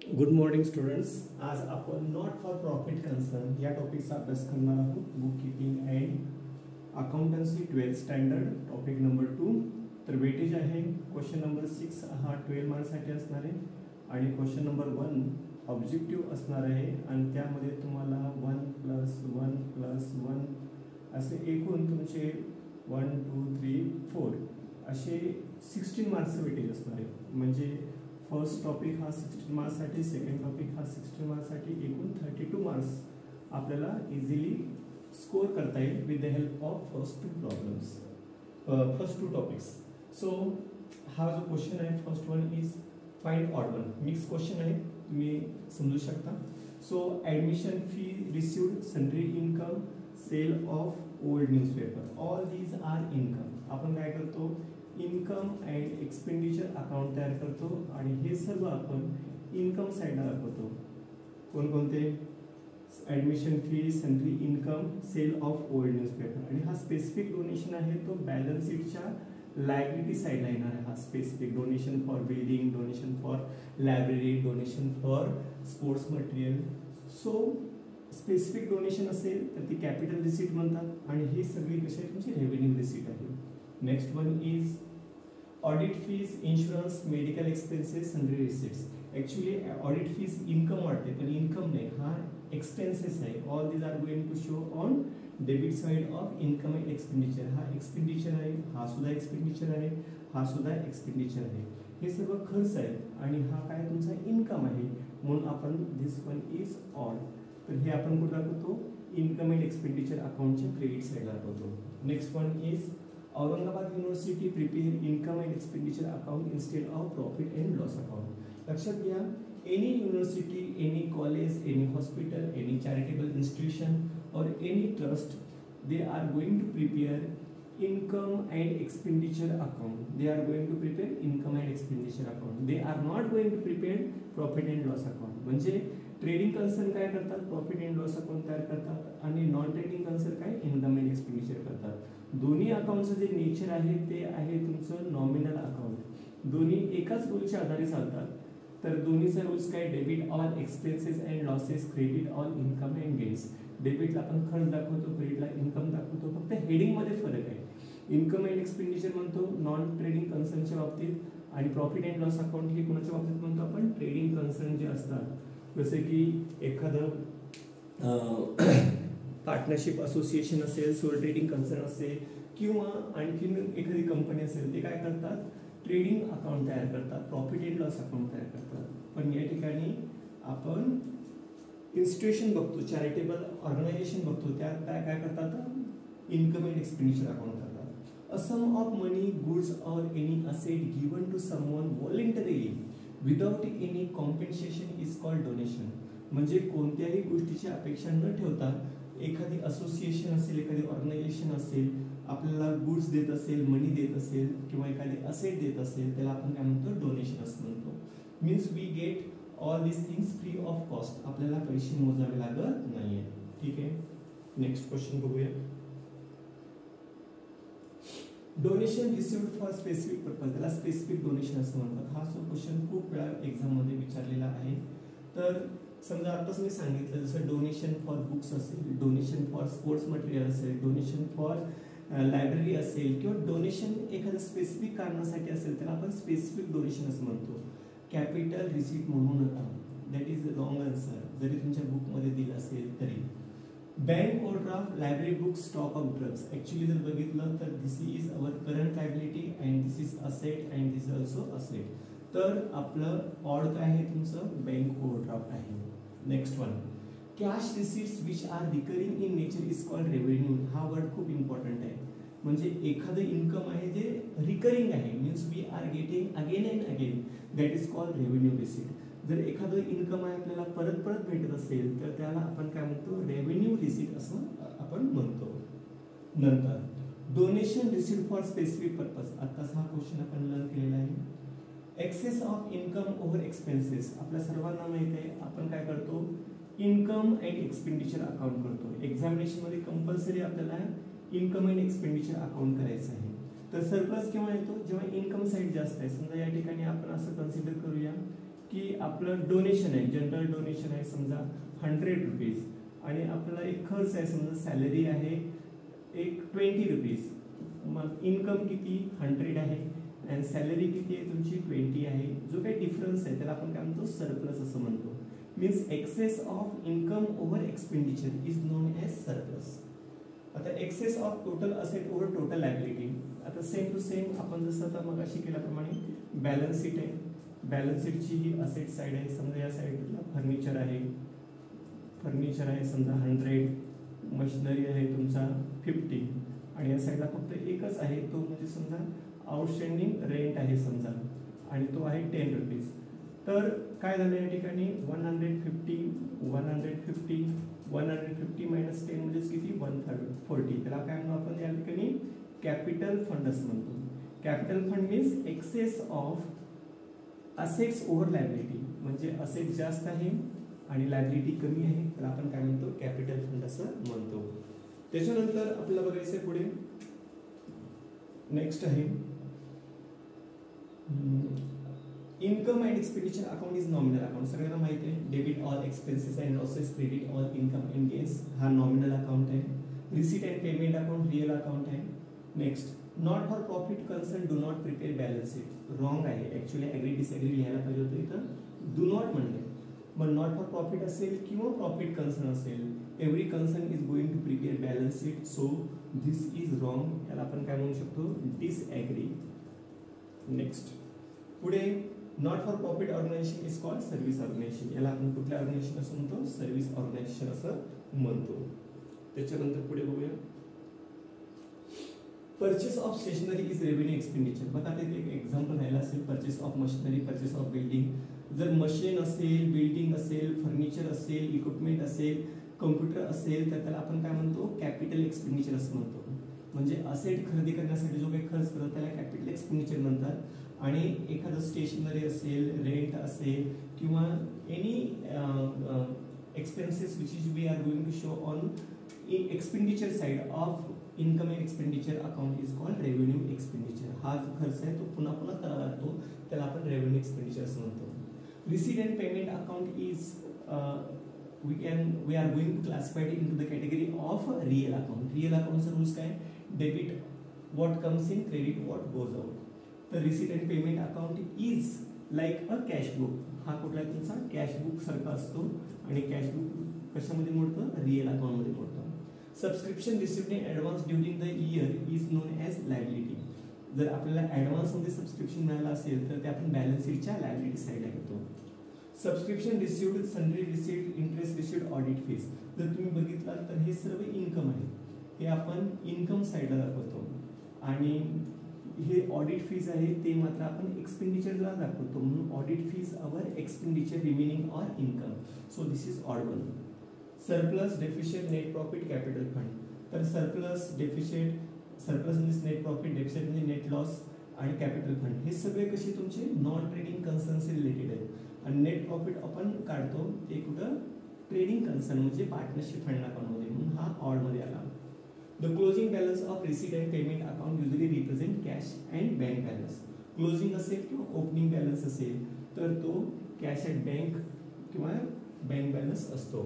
Good morning students. आज आपण not for profit concern या टॉपिकचा अभ्यास करणार आहोत. Book keeping and accountancy 12th standard topic number 2. तर वेटेज आहे क्वेश्चन नंबर 6 हा 12 मार्क्ससाठी असणार आहे आणि क्वेश्चन नंबर 1 ऑब्जेक्टिव्ह असणार आहे आणि त्यामध्ये तुम्हाला 1+1+1 असे एकूण तुमचे 1 2 3 4 असे 16 मार्क्सचं वेटेज असणार आहे. म्हणजे फर्स्ट टॉपिक हा 16 मार्क्ससाठी, सेकंड टॉपिक हा 16 मार्क्ससाठी, एकूण 32 मार्क्स आपल्याला इझिली स्कोर करता येईल with the help of first two topics. So हा जो क्वेश्चन आहे first one is find odd one. Mix question आहे, तुम्ही समजू शकता. So admission fee received, sundry income, sale of old newspaper, all these are income. आपण काय करतो, इन्कम अँड एक्सपेंडिचर अकाउंट तयार करतो आणि हे सर्व आपण इन्कम साईडला दाखवतो. कोणकोणते? Admission fee, sundry income, sale of old newspaper. आणि हा स्पेसिफिक डोनेशन आहे तो बॅलन्स शीटच्या लायबिलिटी साईडला येणार आहे. हा specific donation for building, donation for library, donation for sports material. So specific donation असेल तर ती कॅपिटल रिसीट म्हणतात आणि ही सगळी कशी आहे तुमची रेव्हेन्यू रिसीट आहे. Next one is audit fees, insurance, medical expenses, sundry receipts. Actually audit fees income वाटते पण इन्कम नाही, हा एक्सपेन्सेस आहे. All these are going to show on debit side of income and expenditure. हा expenditure आहे, हा सुद्धा एक्सपेंडिचर आहे, हा सुद्धा एक्सपेंडिचर आहे. हे सर्व खर्च आहे आणि हा काय तुमचा इन्कम आहे, म्हणून आपण दिस वन इज ऑड. तर हे आपण कुठे दाखवतो, इन्कम अँड एक्सपेंडिचर अकाउंटच्या क्रेडिट साईडला दाखवतो. Next one is Aurangabad university prepare income and expenditure account instead of profit and loss account. लक्षात घ्या, any university, any college, any hospital, any charitable institution और any trust, they are going to prepare income and expenditure account. They are going to prepare income and expenditure account. They are not going to prepare profit and loss account. म्हणजे trading concern काय करतात, profit and loss account तयार करतात आणि non trading concern काय, income and expenditure करतात. दोन्ही अकाउंटचं जे नेचर आहे ते आहे तुमचं नॉमिनल अकाउंट. दोन्ही एकाच रूलच्या आधारे चालतात. तर दोन्हीचा रूल्स काय, debit all expenses and losses, credit all income and gains. डेबिटला आपण खर्च दाखवतो, क्रेडिटला इन्कम दाखवतो, फक्त हेडिंगमध्ये फरक आहे. इन्कम अँड एक्सपेंडिचर म्हणतो नॉन ट्रेडिंग कन्सर्नच्या बाबतीत आणि प्रॉफिट अँड लॉस अकाउंट हे कोणाच्या बाबतीत म्हणतो आपण, ट्रेडिंग कन्सर्न जे असतात. जसे की एखादं पार्टनरशिप असोसिएशन असेल, सोल ट्रेडिंग कन्सर्न असेल किंवा आणखीन एखादी कंपनी असेल, ते काय करतात, ट्रेडिंग अकाउंट तयार करतात, प्रॉफिट अँड लॉस अकाउंट तयार करतात. पण या ठिकाणी आपण इन्स्टिट्यूशन बघतो, चॅरिटेबल ऑर्गनायझेशन बघतो, त्या काय करतात, इन्कम अँड एक्सपेंडिचर अकाउंट करतात. A sum of money, goods or any asset given to someone voluntarily without any compensation is called donation. म्हणजे कोणत्याही गोष्टीची अपेक्षा न ठेवता एखादी असोसिएशन असेल, एखादी ऑर्गनायझेशन असेल, आपल्याला गुड्स देत असेल, मनी देत असेल किंवा एखादी असेट देत असेल, त्याला आपण काय म्हणतो, डोनेशन असं म्हणतो. Means we get all this things free of cost. आपल्याला पैसे मोजावे लागत नाहीये. ठीक आहे, नेक्स्ट क्वेश्चन बघूया. Donation received for specific purpose, त्याला स्पेसिफिक डोनेशन असं म्हणतात. हा जो क्वेश्चन खूप वेळा एक्झाम मध्ये विचारलेला आहे. तर समजा आताच मी सांगितलं, जसं डोनेशन फॉर बुक्स असेल, डोनेशन फॉर स्पोर्ट्स मटेरियल असेल, डोनेशन फॉर लायब्ररी असेल किंवा डोनेशन एखाद्या स्पेसिफिक कारणासाठी असेल, त्याला आपण स्पेसिफिक डोनेशन असं म्हणतो. कॅपिटल रिसीट म्हणू नका, दॅट इज लॉंग आन्सर, जरी तुमच्या बुकमध्ये दिलं असेल तरी. Bank overdraft, library book, stock of drugs. Actually जर बघितलं तर this is our current liability and this is asset and this also asset. तर आपलं ऑड काय आहे तुमचं, बँक ओव्हरड्राफ्ट आहे. Next one, cash receipts which are recurring in nature is called revenue. हा वर्ड खूप इम्पॉर्टंट आहे. म्हणजे एखादं इन्कम आहे जे रिकरिंग आहे, means we are getting again and again, that is called revenue receipt. जर एखादं इन्कम आहे आपल्याला परत परत भेटत असेल तर त्याला आपण काय म्हणतो, रेव्हेन्यू रिसीट असं आपण म्हणतो. नंतर donation received for specific purpose. आताच हा क्वेश्चन आपण लर्न केलेला आहे. Excess of income over expenses. आपल्या सर्वांना माहिती आहे आपण काय करतो, इन्कम अँड एक्सपेंडिचर अकाउंट करतो. एक्झामिनेशन मध्ये कंपल्सरी आपल्याला इन्कम अँड एक्सपेंडिचर अकाउंट करायचं आहे. तर सरप्लस केव्हा येतो, जेव्हा इन्कम साईड जास्त आहे. समजा या ठिकाणी आपण असं कन्सिडर करूया की आपलं डोनेशन आहे, जनरल डोनेशन आहे समजा 100 रुपीज, आणि आपल्याला एक खर्च आहे समजा सॅलरी आहे एक 20 रुपीज, मग इन्कम किती 100 आहे आणि सॅलरी किती आहे तुमची 20 आहे. जो काही डिफरन्स आहे त्याला आपण काय म्हणतो सरप्लस असं म्हणतो. Means excess of income over expenditure is known as surplus. आता excess of total asset over total liability. आता सेम टू सेम आपण जसं आता मगाशी केल्याप्रमाणे बॅलन्स शीट आहे, बॅलन्स शीटची ही असेट साईड आहे. समजा या साईडला फर्निचर आहे, फर्निचर आहे समजा 100, मशिनरी आहे तुमचा 50, आणि या साईडला फक्त एकच आहे तो म्हणजे समजा आउटस्टँडिंग रेंट आहे समजा, आणि तो आहे 10 रुपीज. तर काय झालं या ठिकाणी 150 150 150 मायनस 10 म्हणजे किती 140. त्याला काय म्हणतो आपण या ठिकाणी कॅपिटल फंड असं म्हणतो. Capital fund means excess of assets over liability, म्हणजे असेट जास्त आहे आणि लायबिलिटी कमी आहे, त्याला आपण काय म्हणतो कॅपिटल फंड असं म्हणतो. त्याच्यानंतर आपल्याला बघायचं पुढे नेक्स्ट आहे income and expenditure account is nominal account. सगळ्यांना माहिती आहे debit all expenses and losses, credit all income and gains, हा नॉमिनल अकाउंट आहे. Receipt and payment account real account आहे. Next not for profit concern do not prepare balance sheet. Wrong आहे actually, agree disagree लिहायला पाहिजे होतं, इथं do not म्हणले. मग नॉट फॉर प्रॉफिट असेल किंवा प्रॉफिट कन्सर्न असेल, every concern is going to prepare balance sheet, so this is wrong. याला आपण काय म्हणू शकतो डिसॲग्री. नेक्स्ट पुढे not for profit organisation is called service organisation. याला आपण कुठल्या ऑर्गनायझेशन असं म्हणतो सर्व्हिस ऑर्गनायझेशन असं म्हणतो. त्याच्यानंतर पुढे बघूया purchase of stationery is revenue expenditure. बघा ते एक एक्झाम्पल राहिलं असेल, purchase of machinery, purchase of building. जर मशीन असेल, बिल्डिंग असेल, फर्निचर असेल, इक्विपमेंट असेल, कम्प्युटर असेल, तर त्याला आपण काय म्हणतो कॅपिटल एक्सपेंडिचर असं म्हणतो. म्हणजे असेट खरेदी करण्यासाठी जो काही खर्च करतो त्याला कॅपिटल एक्सपेंडिचर म्हणतात. आणि एखादं स्टेशनरी असेल, रेंट असेल किंवा any expenses which is we are going to show on expenditure side of income and expenditure account is called revenue expenditure. हा जो खर्च आहे तो पुन्हा पुन्हा करावा लागतो, त्याला आपण रेव्हेन्यू एक्सपेंडिचर असं म्हणतो. Receipt and payment account is we are going to classify it into the category of real account. Real account rules काय debit what comes in, credit what goes out. तर receipt and payment account is like a cash book. हा कुठला तुमचा cash book सारखा असतो, आणि cash book कशामध्ये मोडतं रिअल अकाउंटमध्ये मोडतं. Subscription received in advance during the year is non as liability. जर आपल्याला ॲडव्हान्समध्ये सबस्क्रिप्शन मिळालं असेल तर ते आपण बॅलन्स शीटच्या लायबिलिटी साईडला घेतो. Subscription received, sundry received, interest received, audit fees. जर तुम्ही बघितलात तर हे सर्व इन्कम आहे, हे आपण इन्कम साईडला दाखवतो, आणि हे ऑडिट फीज आहे ते मात्र आपण एक्सपेंडिचरला दाखवतो. म्हणून audit fees our expenditure remaining or income, so this is odd one. Surplus, deficit, net profit, capital fund. तर surplus, deficit, surplus means net profit, deficit म्हणजे नेट लॉस, आणि कॅपिटल फंड हे सगळे कसे तुमचे नॉन ट्रेडिंग कन्सर्नशी रिलेटेड आहेत. आणि net profit आपण काढतो ते कुठं ट्रेडिंग कन्सर्न म्हणजे पार्टनरशिप फंड अकाउंटमध्ये, म्हणून हा ऑडमध्ये आला. The closing balance of receipt and payment account usually represent cash and bank balance. Closing असेल किंवा ओपनिंग बॅलन्स असेल तर तो कॅश ॲट बँक किंवा बँक बॅलन्स असतो.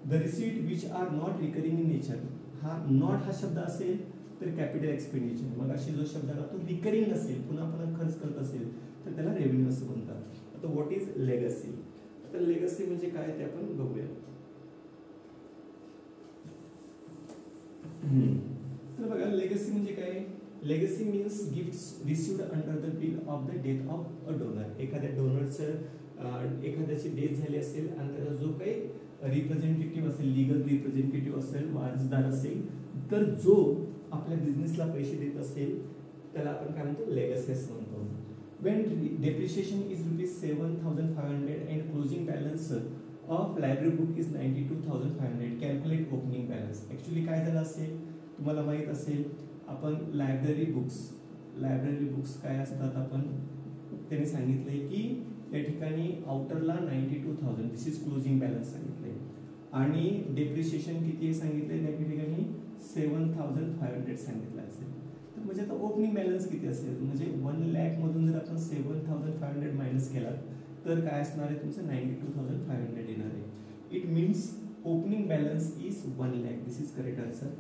The receipt which are not recurring in nature. हा नॉट हा शब्द असेल तर कॅपिटल एक्सपेंडिचर. मग अशी जो शब्द आला तो रिकरिंग असेल, पुन्हा पुन्हा खर्च करत असेल तर त्याला रेव्हेन्यू असं म्हणतात. आता व्हॉट इज लेगसी. आता लेगसी म्हणजे काय ते आपण बघूया. तर बघा लेगसी म्हणजे काय. Legacy means gifts received under the bill of the death of a donor. एखाद्या डोनरचं एखाद्याची डेथ झाली असेल आणि त्याचा जो काही रिप्रेझेंटेटिव्ह असेल, लिगल रिप्रेझेंटेटिव्ह असेल, वारसदार असेल, तर जो आपल्या बिझनेसला पैसे देत असेल त्याला आपण काय म्हणतो लेगसी असं म्हणतो. When depreciation is ₹7,500 and closing balance of library book is 92,500, calculate opening balance. Actually काय झालं असेल तुम्हाला माहित असेल, आपण लायब्ररी बुक्स काय असतात आपण त्यांनी सांगितलंय की या ठिकाणी आउटरला 92,000 दिस इज क्लोजिंग बॅलन्स सांगितलंय, आणि डेप्रिशिएशन किती सांगितलंय त्या ठिकाणी 7,500 सांगितलं असेल. म्हणजे आता ओपनिंग बॅलन्स किती असेल, म्हणजे 1 लाख मधून जर आपण 7,500 मायनस केला तर काय असणार आहे तुमचं 92,500 येणार आहे. It means opening balance is 1 lakh. This is correct answer.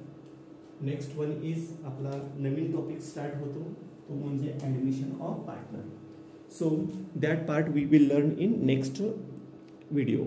Next one is आपला नवीन टॉपिक स्टार्ट होतो तो म्हणजे admission of partner. So that part we will learn in next video.